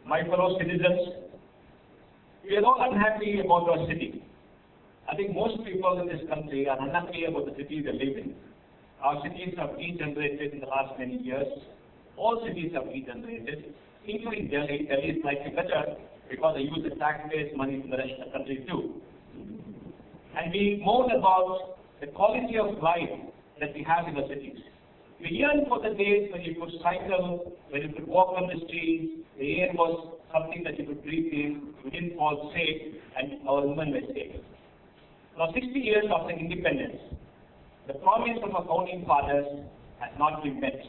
my fellow citizens, we are all unhappy about our city. I think most people in this country are unhappy about the city they live in. Our cities have degenerated in the last many years. All cities have degenerated, including Delhi. Delhi is slightly better because they use the taxpayers' money from the rest of the country too. And we mourn about the quality of life that we have in the cities. We yearn for the days when you could cycle, when you could walk on the streets, the air was something that you could breathe in, you didn't fall sick, and our women were safe. Now, 60 years after independence, the promise of our founding fathers has not been met.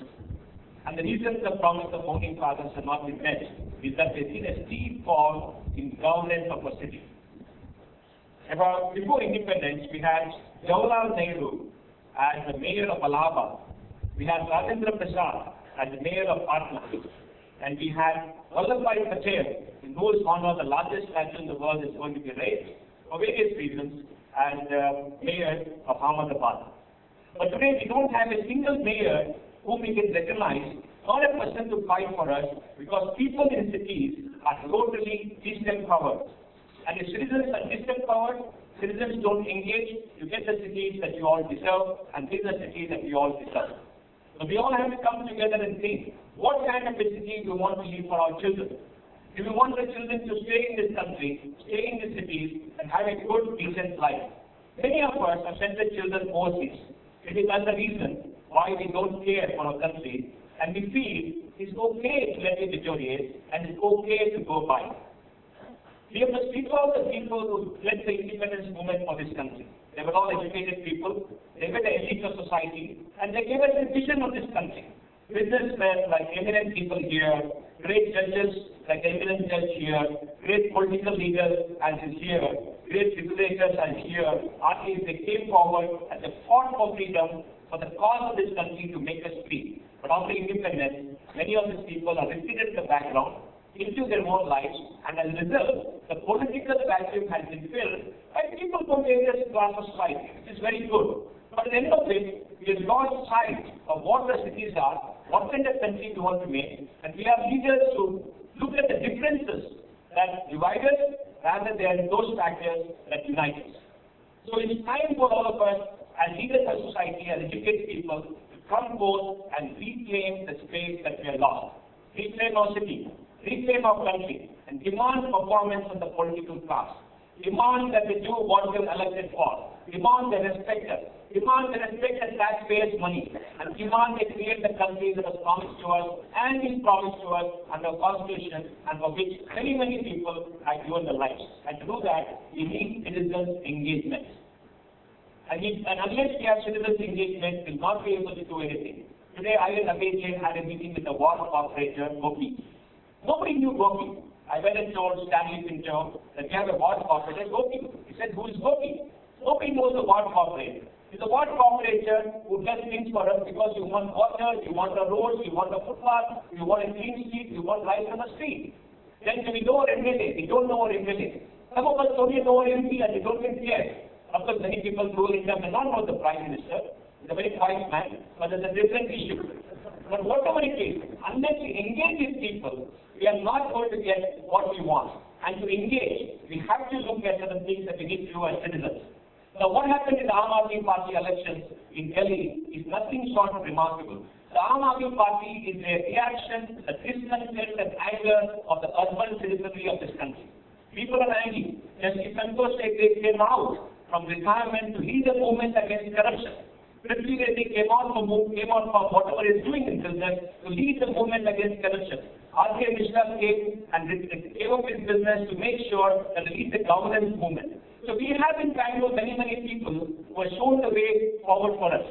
And the reason the promise of founding fathers has not been met is that there's been a steep fall in governance of our city. Before independence, we had Jawaharlal Nehru as the mayor of Allahabad. We had Rajendra Prasad as the mayor of Patna. And we had Vallabhbhai Patel, who is one of the largest statue in the world, is going to be raised for various reasons as mayor of Ahmedabad. But today we don't have a single mayor whom we can recognize, not a person to fight for us, because people in cities are totally disempowered. And if citizens are disempowered, citizens don't engage, you get the cities that you all deserve, and these are cities that we all deserve. So we all have to come together and think, what kind of a city do we want to leave for our children? Do we want the children to stay in this country, stay in the cities, and have a good, decent life? Many of us have sent their children overseas. It is another reason why we don't care for our country, and we feel it's okay to let it deteriorate, and it's okay to go by. We have to speak about the people who led the independence movement for this country. They were all educated people, they were the elite of society, and they gave us a vision of this country. Businessmen like eminent people here, great judges like eminent judge here, great political leaders as is here, great regulators as here, artists, they came forward and they fought for freedom for the cause of this country to make us free. But after independence, many of these people are retreated in the background into their own lives, and as a result, the political vacuum has been filled by people from various class of society, which is very good. But at the end of it, we have lost sight of what the cities are, what kind of country we want to make, and we have leaders to look at the differences that divide us rather than those factors that unite us. So it's time for all of us, as leaders of society, as educated people, to come forth and reclaim the space that we have lost. Reclaim our city, reclaim our country, and demand performance from the political class. Demand that they do what they were elected for. Demand they respect us. Demand they respect the taxpayers' money. And demand they create the country that was promised to us and is promised to us under the Constitution, and for which many, many people have given their lives. And to do that, we need citizens' engagement. And unless we have citizens' engagement, we will not be able to do anything. Today, I and Abhay had a meeting with the ward operator, Gopi. Nobody knew Gopi. I went and told Stanley Pinto that we have a ward operator, Gopi. He said, who is Gopi? Nobody knows the ward operator. He's a ward operator who does things for us because you want water, you want a road, you want a footpath, you want a clean street, you want life on the street. Then we know our MLA, we don't know our MLA. Some of us only know our MP and they don't even care. Of course, many people rule in India may not know the Prime Minister. He's a very wise man, but there's a different issue. But whatever it is, unless we engage with people, we are not going to get what we want. And to engage, we have to look at certain things that we need to do as citizens. Now, what happened in the Aam Aadmi Party elections in Delhi is nothing short of remarkable. The Aam Aadmi Party is a reaction to the discontent and anger of the urban citizenry of this country. People are angry. Justice Santosh Hegde came out from retirement to lead the movement against corruption. Prithvi Reddy came out from whatever he is doing in business to lead the movement against corruption. R.K. Mishra came and gave up his business to make sure that they lead the governance movement. So we have in Bangalore many, many people who have shown the way forward for us.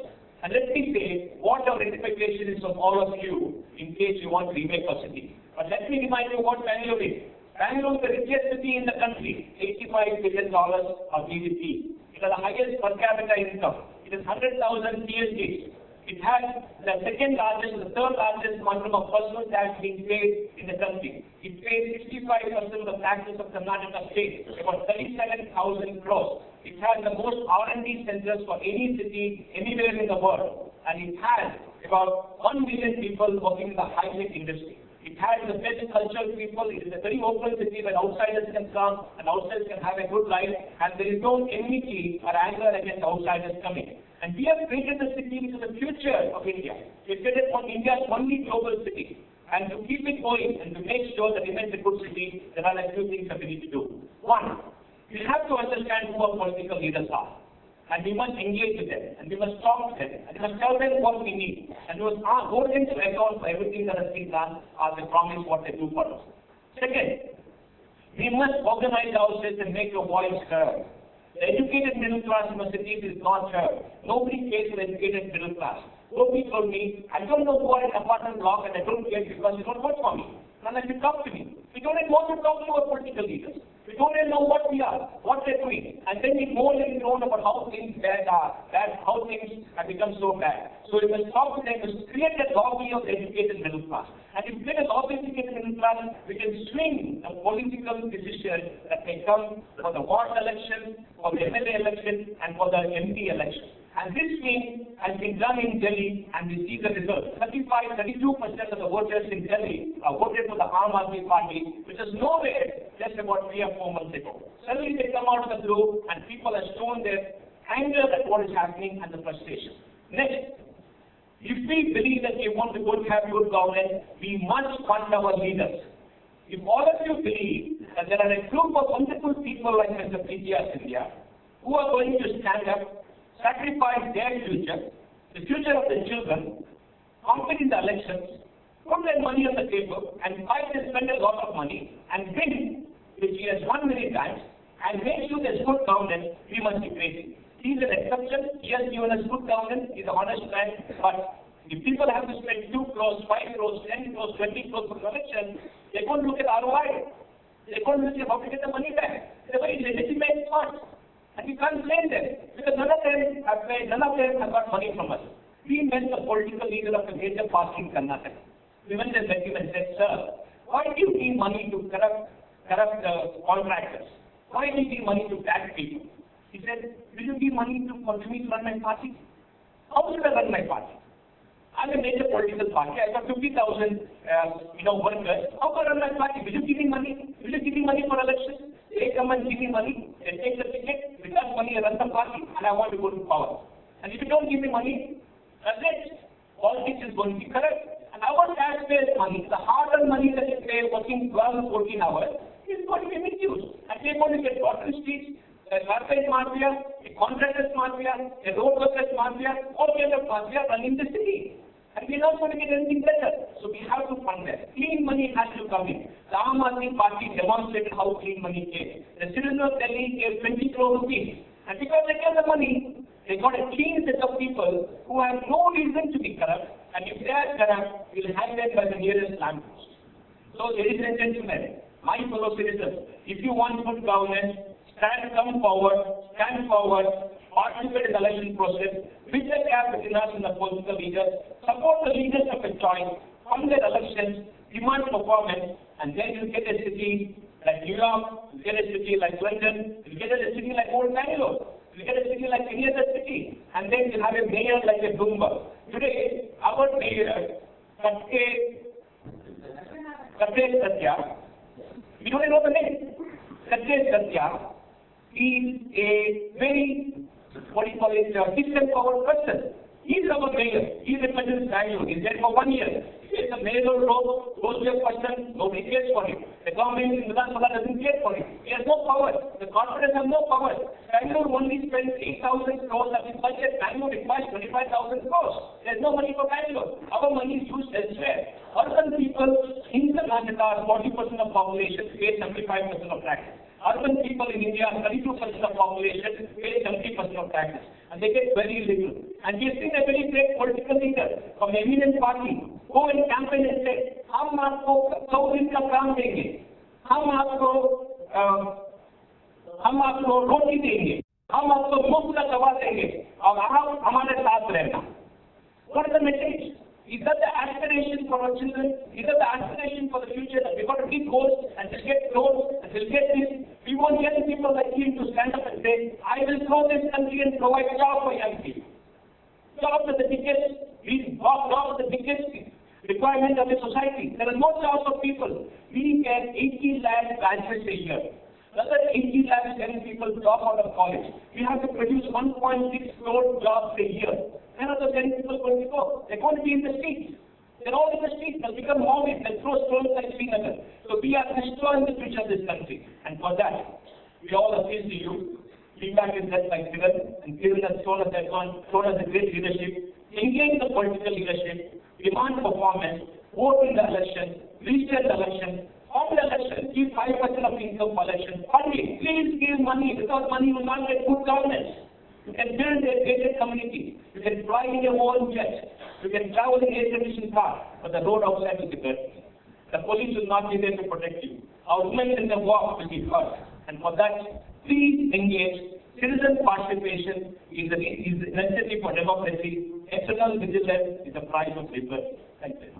And let me say what our expectation is from all of you in case you want to remake our city. But let me remind you what Bangalore is. Bangalore is the richest city in the country, $85 billion of GDP. It has the highest per capita income. It has 100,000 PhDs. It has the second largest, the third largest quantum of personal tax being paid in the country. It pays 65% of the taxes of Karnataka state, about 37,000 crores. It has the most R&D centers for any city anywhere in the world. And it has about 1 million people working in the high-tech industry. It has the best cultural people. It is a very open city where outsiders can come and outsiders can have a good life, and there is no enmity or anger against outsiders coming. And we have created the city which is the future of India. We have created India's only global city. And to keep it going and to make sure that it remains a good city, there are a few things that we need to do. One, we have to understand who our political leaders are. And we must engage with them, and we must talk to them, and we must tell them what we need. And we must hold them to account for everything that has been done, or they promise what they do for us. Second, we must organize ourselves and make your voice heard. The educated middle class in the cities is not heard. Nobody cares for the educated middle class. Nobody told me, I don't know who are in an apartment block and I don't care because you don't vote for me. Unless you talk to me. We don't even want to talk to our political leaders. We don't even know what we are, what they're doing. And then we more than know about how things how things have become so bad. So we must talk to them, we must create a lobby of the educated middle class. And if we create a lobby of the educated middle class, we can swing a political decision that may come for the ward election, for the MLA election, and for the MP election. And this thing has been done in Delhi, and we see the results. 32% of the voters in Delhi voted for the Aam Aadmi Party, which is nowhere just about 3 or 4 months ago. Suddenly they come out of the blue, and people have shown their anger at what is happening and the frustration. Next, if we believe that we want to have good governance, we must fund our leaders. If all of you believe that there are a group of wonderful people like Mr. P.G.R. India who are going to stand up, sacrifice their future, the future of the children, compete in the elections, put their money on the table, and fight and spend a lot of money, and win, which he has won many times, and make sure there's good governance, we must be crazy. He's an exception. He has given us good governance. He's an honest man. But if people have to spend 2 crores, 5 crores, 10 crores, 20 crores for the election, they won't look at ROI. They won't look at how to get the money back. They're very legitimate funds. And we can't blame them, because none of them have got money from us. We met the political leader of a major party in Karnataka. We went and met him and said, sir, why do you give money to corrupt contractors? Why do you give money to tax people? He said, will you give money for me to run my party? How should I run my party? I'm a major political party. I've got 50,000 workers. How can I run my party? Will you give me money? Will you give me money for elections? They come and give me money. They take the ticket, without money, I run the party, and I want to go to power. And if you don't give me money, that's it. Politics is going to be correct. And our taxpayers' money, the hard-earned money that they pay working 12 or 14 hours, is going to be misused. And they're going to get bottom streets, a garbage mafia, a contractors mafia, a road workers mafia, all kinds of mafia running the city. And we're not going to get anything better. So we have to fund that. Clean money has to come in. The Aam Aadmi Party demonstrated how clean money came. The citizens of Delhi gave 20 crore rupees. And because they gave the money, they got a clean set of people who have no reason to be corrupt. And if they are corrupt, we'll hang them by the nearest lamppost. So, ladies and gentlemen, my fellow citizens, if you want good governance, come forward, participate in the election process, bridge the gap between us and the political leaders, support the leaders of a choice, fund their elections, demand performance, and then you'll get a city like New York, you'll get a city like London, you'll get a city like Old Bangalore, you'll get a city like any other city, and then you'll have a mayor like a Bloomberg. Today, our mayor, Satya, we don't know the name. Satya is a very, system-powered person. He's our mayor. He represents Bangalore. He's there for 1 year. It's a mayoral role, goes to a person, nobody cares for him. The government in Vidhanasabha doesn't care for him. He has no power. The corporates have no power. Bangalore only spends 8,000 crores of his budget. Bangalore requires 25,000 crores. There's no money for Bangalore. Our money is used elsewhere. Urban people in Karnataka, 40% of population, pay 75% of taxes. Urban people in India, 32% of population, pay 70% of taxes. And they get very little. And we have seen a very great political leader from the eminent party go and campaign and say, हम आपको 100 दिन का काम देंगे, हम आपको रोटी देंगे, हम आपको मुफ्त का दवा देंगे, और आप हमारे साथ रहना. What is the message? Is that the aspiration for our children? Is that the aspiration for the future that we've got to big goals and we'll get goals and we'll get this? We want young people like him to stand up and say, I will grow this country and provide jobs for young people. Jobs are the biggest. Jobs are the biggest. requirement of the society. There are no jobs for people. We get 80 lakh graduates a year. Another 80 lakh young people drop out of college. We have to produce 1.6 crore jobs a year. Where are those young people going to go? They're going to be in the streets. They're all in the streets. They'll become homeless. They'll throw stones like Srinagar. So we are destroying the future of this country. And for that, we all appeal to you. Feedback is led by Kiran, and Kiran has shown us a great leadership. Engage the political leadership, demand performance, vote in the election, register the election, form the election, give 5% of income for election, funding. Please give money, because money will not get good governance. You can build a gated community. You can fly in your own jet. You can travel in air conditioned car, but the road outside will be dirty. The police will not be there to protect you. Our women in the walk will be hurt. And for that, please engage. Citizen participation is necessary for democracy. External vigilance is the price of liberty. Thank you.